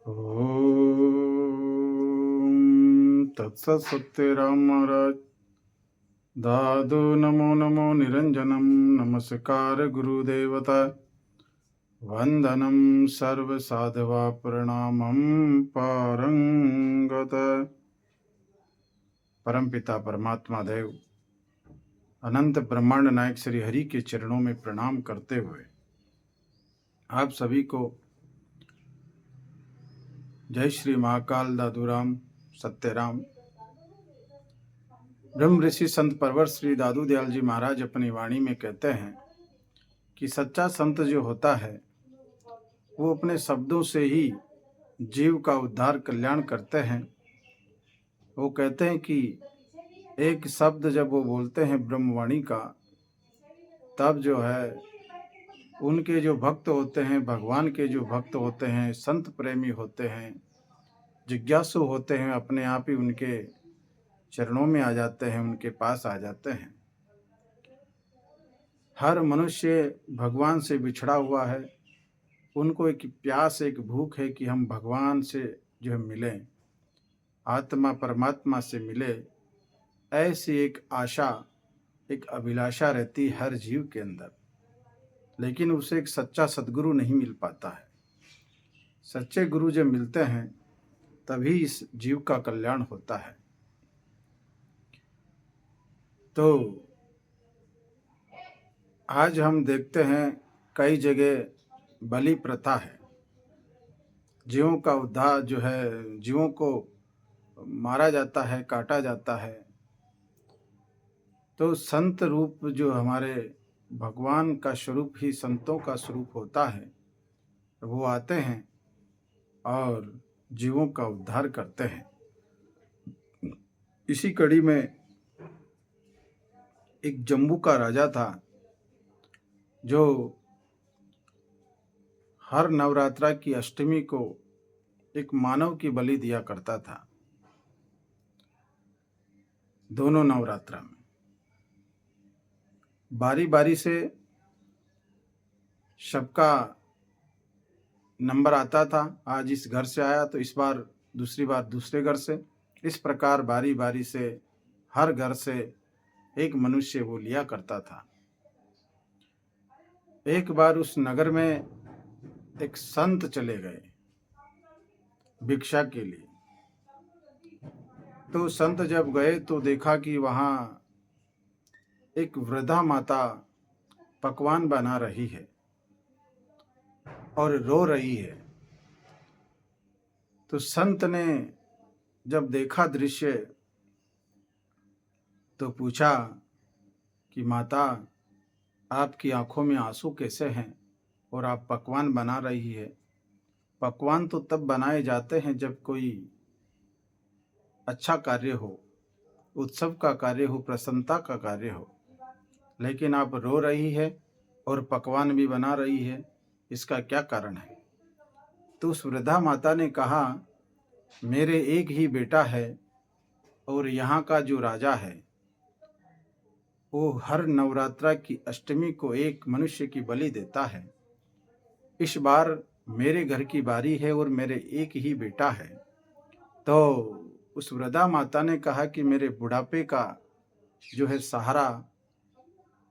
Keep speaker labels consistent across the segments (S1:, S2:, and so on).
S1: ओम तत्सत सत्यराम महाराज दादो नमो नमो निरंजनम नमस्कार गुरुदेवता वंदनम सर्व साधवा प्रणामम पारंगत। परमपिता परमात्मा देव अनंत ब्रह्मांड नायक श्री हरि के चरणों में प्रणाम करते हुए आप सभी को जय श्री महाकाल दादूराम सत्यराम। ब्रह्म ऋषि संत परवर श्री दादू दयाल जी महाराज अपनी वाणी में कहते हैं कि सच्चा संत जो होता है वो अपने शब्दों से ही जीव का उद्धार कल्याण करते हैं। वो कहते हैं कि एक शब्द जब वो बोलते हैं ब्रह्मवाणी का, तब जो है उनके जो भक्त होते हैं, भगवान के जो भक्त होते हैं, संत प्रेमी होते हैं, जिज्ञासु होते हैं, अपने आप ही उनके चरणों में आ जाते हैं, उनके पास आ जाते हैं। हर मनुष्य भगवान से बिछड़ा हुआ है, उनको एक प्यास, एक भूख है कि हम भगवान से जो है मिलें, आत्मा परमात्मा से मिले। ऐसी एक आशा, एक अभिलाषा रहती है हर जीव के अंदर, लेकिन उसे एक सच्चा सद्गुरु नहीं मिल पाता है। सच्चे गुरु जब मिलते हैं तभी इस जीव का कल्याण होता है। तो आज हम देखते हैं कई जगह बलि प्रथा है, जीवों का उद्धार जो है, जीवों को मारा जाता है, काटा जाता है। तो संत रूप जो हमारे भगवान का स्वरूप ही संतों का स्वरूप होता है, वो आते हैं और जीवों का उद्धार करते हैं। इसी कड़ी में एक जम्बू का राजा था जो हर नवरात्रा की अष्टमी को एक मानव की बलि दिया करता था। दोनों नवरात्रा में बारी बारी से सबका नंबर आता था। आज इस घर से आया तो इस बार दूसरी बार दूसरे घर से, इस प्रकार बारी बारी से हर घर से एक मनुष्य वो लिया करता था। एक बार उस नगर में एक संत चले गए भिक्षा के लिए। तो संत जब गए तो देखा कि वहाँ एक वृद्धा माता पकवान बना रही है और रो रही है। तो संत ने जब देखा दृश्य तो पूछा कि माता, आपकी आंखों में आंसू कैसे हैं और आप पकवान बना रही है? पकवान तो तब बनाए जाते हैं जब कोई अच्छा कार्य हो, उत्सव का कार्य हो, प्रसन्नता का कार्य हो, लेकिन आप रो रही है और पकवान भी बना रही है, इसका क्या कारण है? तो उस वृद्धा माता ने कहा, मेरे एक ही बेटा है और यहाँ का जो राजा है वो हर नवरात्रा की अष्टमी को एक मनुष्य की बलि देता है। इस बार मेरे घर की बारी है और मेरे एक ही बेटा है। तो उस वृद्धा माता ने कहा कि मेरे बुढ़ापे का जो है सहारा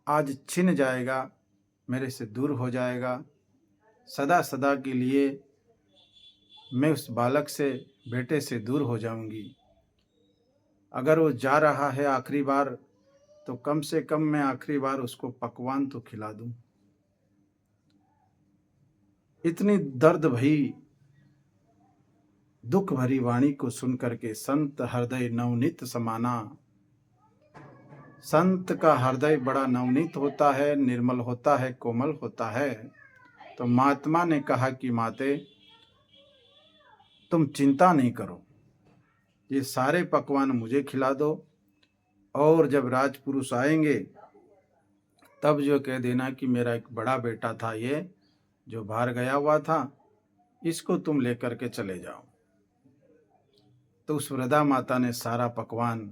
S1: आज छिन जाएगा, मेरे से दूर हो जाएगा। सदा सदा के लिए मैं उस बालक से, बेटे से दूर हो जाऊंगी। अगर वो जा रहा है आखिरी बार तो कम से कम मैं आखिरी बार उसको पकवान तो खिला दूं। इतनी दर्द भरी, दुख भरी वाणी को सुनकर के संत हृदय नवनीत समाना। संत का हृदय बड़ा नवनीत होता है, निर्मल होता है, कोमल होता है। तो महात्मा ने कहा कि माते, तुम चिंता नहीं करो, ये सारे पकवान मुझे खिला दो और जब राजपुरुष आएंगे तब जो कह देना कि मेरा एक बड़ा बेटा था, ये जो बाहर गया हुआ था, इसको तुम लेकर के चले जाओ। तो उस वृद्धा माता ने सारा पकवान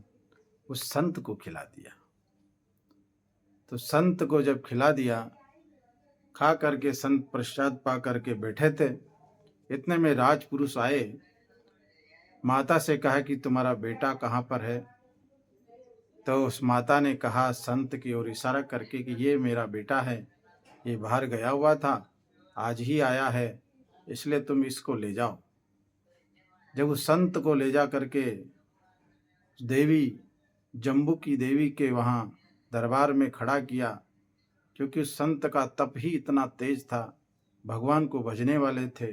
S1: उस संत को खिला दिया। तो संत को जब खिला दिया, खा करके संत प्रसाद पा करके बैठे थे। इतने में राजपुरुष आए, माता से कहा कि तुम्हारा बेटा कहाँ पर है। तो उस माता ने कहा संत की ओर इशारा करके कि ये मेरा बेटा है, ये बाहर गया हुआ था, आज ही आया है, इसलिए तुम इसको ले जाओ। जब उस संत को ले जा करके देवी, जम्बू की देवी के वहाँ दरबार में खड़ा किया, क्योंकि उस संत का तप ही इतना तेज था, भगवान को भजने वाले थे,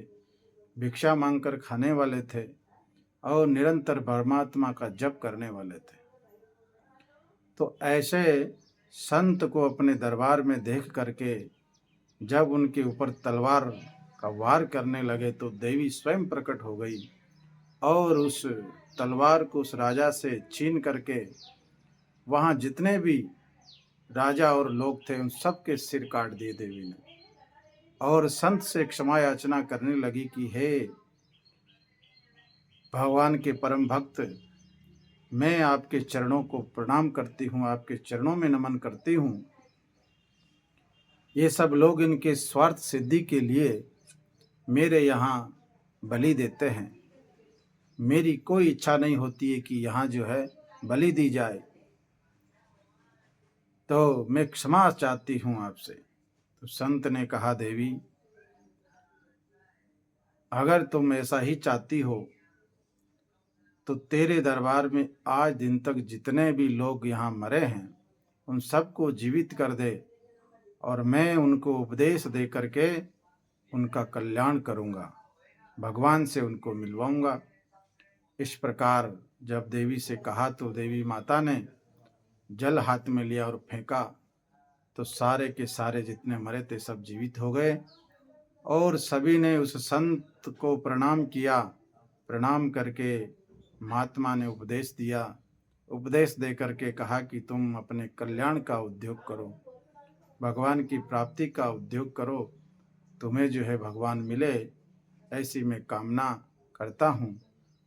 S1: भिक्षा मांगकर खाने वाले थे और निरंतर परमात्मा का जप करने वाले थे। तो ऐसे संत को अपने दरबार में देख करके जब उनके ऊपर तलवार का वार करने लगे तो देवी स्वयं प्रकट हो गई और उस तलवार को उस राजा से छीन करके वहाँ जितने भी राजा और लोग थे उन सब के सिर काट दिए देवी ने। और संत से क्षमा याचना करने लगी कि हे भगवान के परम भक्त, मैं आपके चरणों को प्रणाम करती हूँ, आपके चरणों में नमन करती हूँ। ये सब लोग इनके स्वार्थ सिद्धि के लिए मेरे यहाँ बलि देते हैं, मेरी कोई इच्छा नहीं होती है कि यहाँ जो है बलि दी जाए, तो मैं क्षमा चाहती हूँ आपसे। तो संत ने कहा देवी, अगर तुम ऐसा ही चाहती हो तो तेरे दरबार में आज दिन तक जितने भी लोग यहाँ मरे हैं उन सबको जीवित कर दे और मैं उनको उपदेश दे करके उनका कल्याण करूँगा, भगवान से उनको मिलवाऊँगा। इस प्रकार जब देवी से कहा तो देवी माता ने जल हाथ में लिया और फेंका, तो सारे के सारे जितने मरे थे सब जीवित हो गए और सभी ने उस संत को प्रणाम किया। प्रणाम करके महात्मा ने उपदेश दिया, उपदेश दे करके कहा कि तुम अपने कल्याण का उद्योग करो, भगवान की प्राप्ति का उद्योग करो, तुम्हें जो है भगवान मिले ऐसी मैं कामना करता हूँ।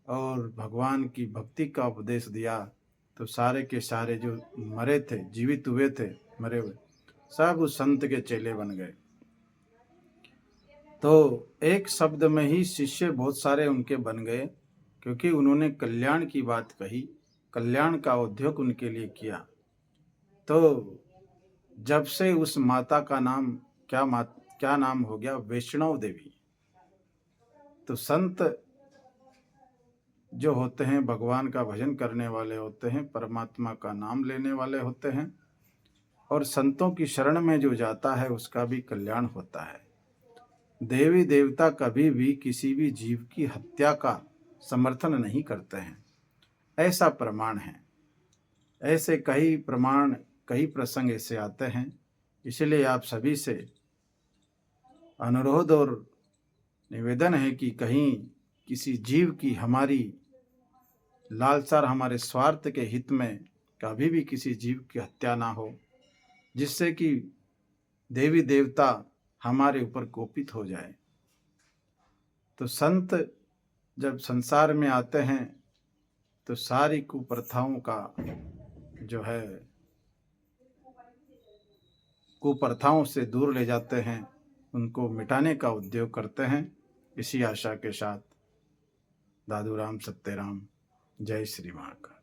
S1: और भगवान की भक्ति का उपदेश दिया तो सारे के सारे जो मरे थे, जीवित हुए थे, मरे हुए सब उस संत के चेले बन गए। तो एक शब्द में ही शिष्य बहुत सारे उनके बन गए, क्योंकि उन्होंने कल्याण की बात कही, कल्याण का उद्योग उनके लिए किया। तो जब से उस माता का नाम क्या नाम हो गया, वैष्णव देवी। तो संत जो होते हैं भगवान का भजन करने वाले होते हैं, परमात्मा का नाम लेने वाले होते हैं और संतों की शरण में जो जाता है उसका भी कल्याण होता है। देवी देवता कभी भी किसी भी जीव की हत्या का समर्थन नहीं करते हैं, ऐसा प्रमाण है। ऐसे कई प्रमाण, कई प्रसंग ऐसे आते हैं। इसलिए आप सभी से अनुरोध और निवेदन है कि कहीं किसी जीव की हमारी लालसा, हमारे स्वार्थ के हित में कभी भी किसी जीव की हत्या ना हो, जिससे कि देवी देवता हमारे ऊपर कोपित हो जाए। तो संत जब संसार में आते हैं तो सारी कुप्रथाओं का जो है, कुप्रथाओं से दूर ले जाते हैं, उनको मिटाने का उद्योग करते हैं। इसी आशा के साथ दादू राम सत्यराम, जय श्री महाकाल।